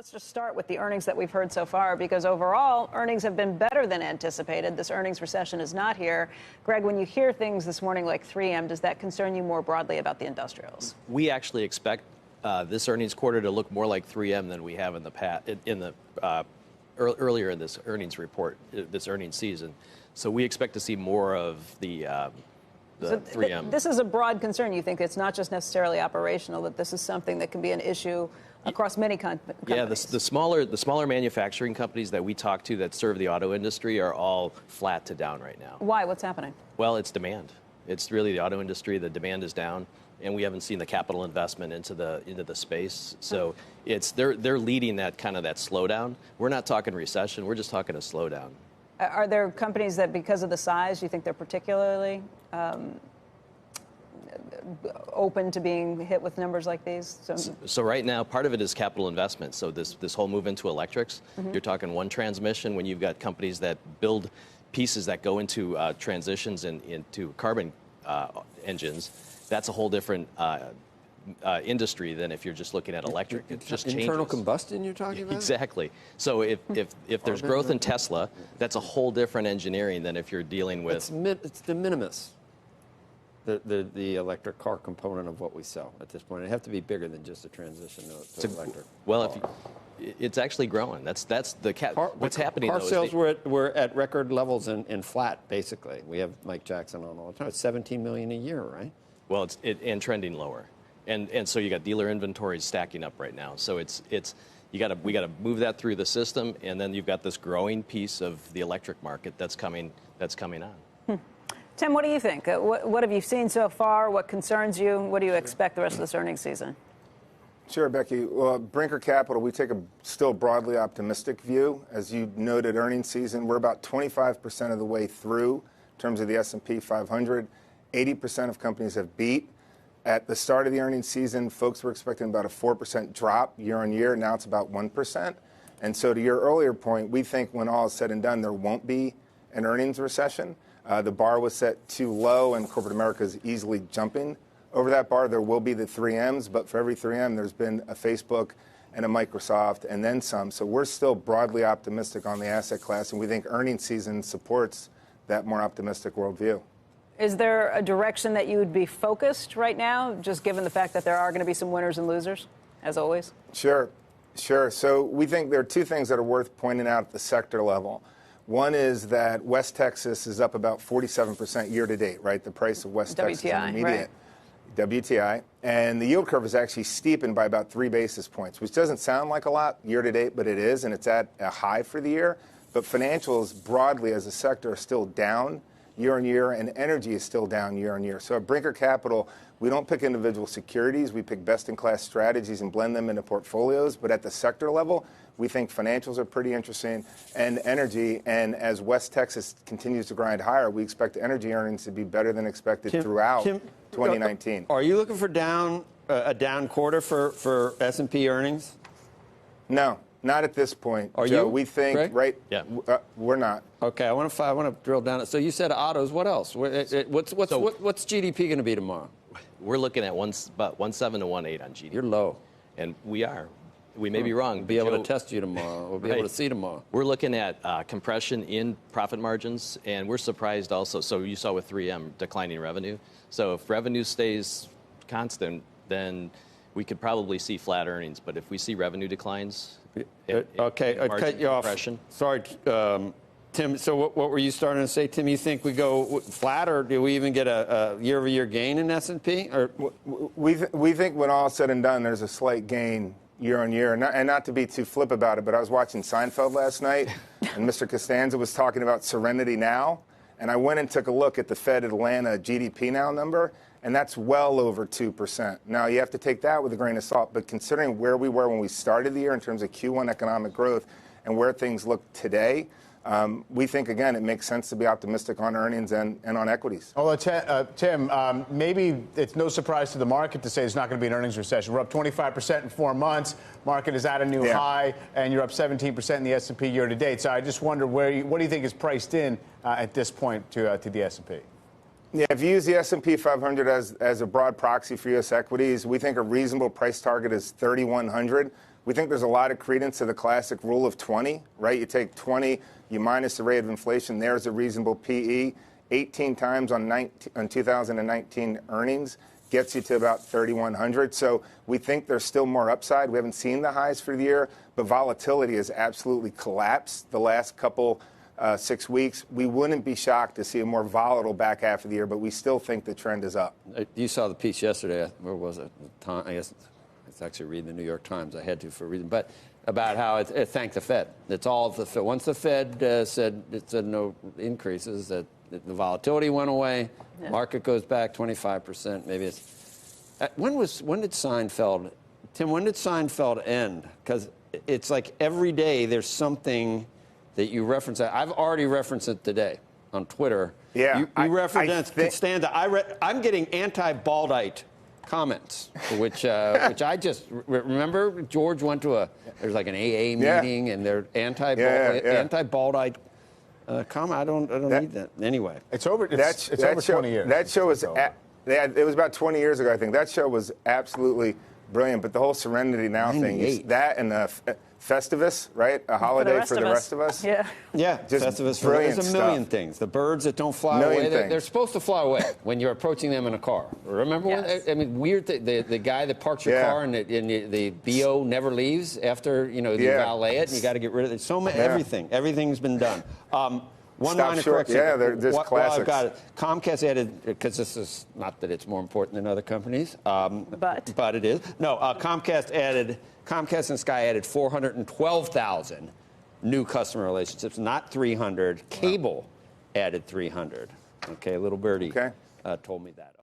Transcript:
Let's just start with the earnings that we've heard so far, because overall, earnings have been better than anticipated. This earnings recession is not here. Greg, when you hear things this morning like 3M, does that concern you more broadly about the industrials? We actually expect this earnings quarter to look more like 3M than we have in the past, earlier in this earnings report, this earnings season. So we expect to see more of the 3M. This is a broad concern. You think it's not just necessarily operational, that this is something that can be an issue across many companies? Yeah, the smaller manufacturing companies that we talk to that serve the auto industry are all flat to down right now. Why? What's happening? Well, it's demand. It's really the auto industry. The demand is down, and we haven't seen the capital investment into the space. So they're leading that kind of that slowdown. We're not talking recession. We're just talking a slowdown. Are there companies that, because of the size, you think they're particularly open to being hit with numbers like these? So right now, part of it is capital investment. So this whole move into electrics, you're talking one transmission when you've got companies that build pieces that go into transitions into carbon engines. That's a whole different industry than if you're just looking at electric. It just changes. Internal combustion you're talking about? Exactly. So if there's growth in Tesla, that's a whole different engineering than if you're dealing with... It's de minimis, the electric car component of what we sell at this point. It'd have to be bigger than just a transition to electric. Well, it's actually growing. That's what's happening. Car sales were at record levels and flat, basically. We have Mike Jackson on all the time. It's 17 million a year, right? Well, and trending lower. And so you got dealer inventories stacking up right now. So we got to move that through the system, and then you've got this growing piece of the electric market that's coming on. Tim, what do you think? What have you seen so far? What concerns you? What do you expect the rest of this earnings season? Sure, Becky. Well, Brinker Capital, we take a still broadly optimistic view. As you noted, earnings season, we're about 25% of the way through in terms of the S&P 500. 80% of companies have beat. At the start of the earnings season, folks were expecting about a 4% drop year on year. Now it's about 1%. And so to your earlier point, we think when all is said and done, there won't be an earnings recession. The bar was set too low, and corporate America is easily jumping over that bar. There will be the 3Ms, but for every 3M, there's been a Facebook and a Microsoft and then some. So we're still broadly optimistic on the asset class, and we think earnings season supports that more optimistic worldview. Is there a direction that you would be focused right now, just given the fact that there are going to be some winners and losers, as always? Sure. So we think there are two things that are worth pointing out at the sector level. One is that West Texas is up about 47% year to date, right? The price of West Texas Intermediate. Right. WTI. And the yield curve is actually steepened by about 3 basis points, which doesn't sound like a lot year to date, but it is, and it's at a high for the year. But financials broadly as a sector are still down year on year, and energy is still down year on year. So at Brinker Capital, we don't pick individual securities. We pick best-in-class strategies and blend them into portfolios. But at the sector level, we think financials are pretty interesting, and energy. And as West Texas continues to grind higher, we expect energy earnings to be better than expected throughout 2019. Are you looking for a down quarter for S&P earnings? No. Not at this point. Are Joe, you? We think, Greg? right? Yeah. We're not. Okay, I want to drill down. So you said autos. What else? What's GDP going to be tomorrow? We're looking at about 1.7 to 1.8 on GDP. You're low. And we are. We may be wrong. We'll be able to test you tomorrow. We'll be able to see tomorrow. We're looking at compression in profit margins, and we're surprised also. So you saw with 3M declining revenue. So if revenue stays constant, then we could probably see flat earnings. But if we see revenue declines... Okay, I cut you off. Sorry, Tim. So what were you starting to say, Tim? You think we go flat, or do we even get a year-over-year gain in S&P? Or we think when all is said and done, there's a slight gain year on year. And not to be too flip about it, but I was watching Seinfeld last night, and Mr. Costanza was talking about Serenity Now, and I went and took a look at the Fed Atlanta GDP Now number, and that's well over 2%. Now, you have to take that with a grain of salt, but considering where we were when we started the year in terms of Q1 economic growth and where things look today, we think, again, it makes sense to be optimistic on earnings and on equities. Well, Tim, maybe it's no surprise to the market to say there's not going to be an earnings recession. We're up 25% in 4 months. Market is at a new high, and you're up 17% in the S&P year to date. So I just wonder, what do you think is priced in at this point to the S&P? Yeah, if you use the S&P 500 as a broad proxy for U.S. equities, we think a reasonable price target is 3,100. We think there's a lot of credence to the classic rule of 20, right? You take 20, you minus the rate of inflation. There's a reasonable PE. 18 times on 2019 earnings gets you to about 3,100. So we think there's still more upside. We haven't seen the highs for the year, but volatility has absolutely collapsed the last couple 6 weeks. We wouldn't be shocked to see a more volatile back half of the year, but we still think the trend is up. You saw the piece yesterday. Where was it? I guess it's actually reading the New York Times. I had to for a reason, but about how it thanked the Fed. It's all the Fed. Once the Fed said no increases, that the volatility went away. Yeah. Market goes back 25%. Maybe it's when did Seinfeld, Tim? When did Seinfeld end? Because it's like every day there's something that you reference. I've already referenced it today on Twitter. Yeah, you reference Costanza. I'm getting anti-Baldite comments, which I just remember. George went to there's like an AA meeting, and they're anti-Baldite comment. I don't need that anyway. It's over. It's over 20 years. That show was it was about 20 years ago, I think. That show was absolutely brilliant. But the whole Serenity Now thing, that and the Festivus, right? A holiday for the rest of us. Yeah. Yeah, just Festivus. Brilliant There's a million stuff. things. The birds that don't fly away, they're supposed to fly away when you're approaching them in a car. Remember Yes. when, I mean, weird, the guy that parks your car and the BO never leaves after, you valet it, and you got to get rid of it. So many, everything's been done. One minor correction. Yeah, there's classics. I've got it. Comcast added, because this is not that it's more important than other companies, but it is. No, Comcast and Sky added 412,000 new customer relationships, not 300. Cable added 300. Okay, little birdie told me that.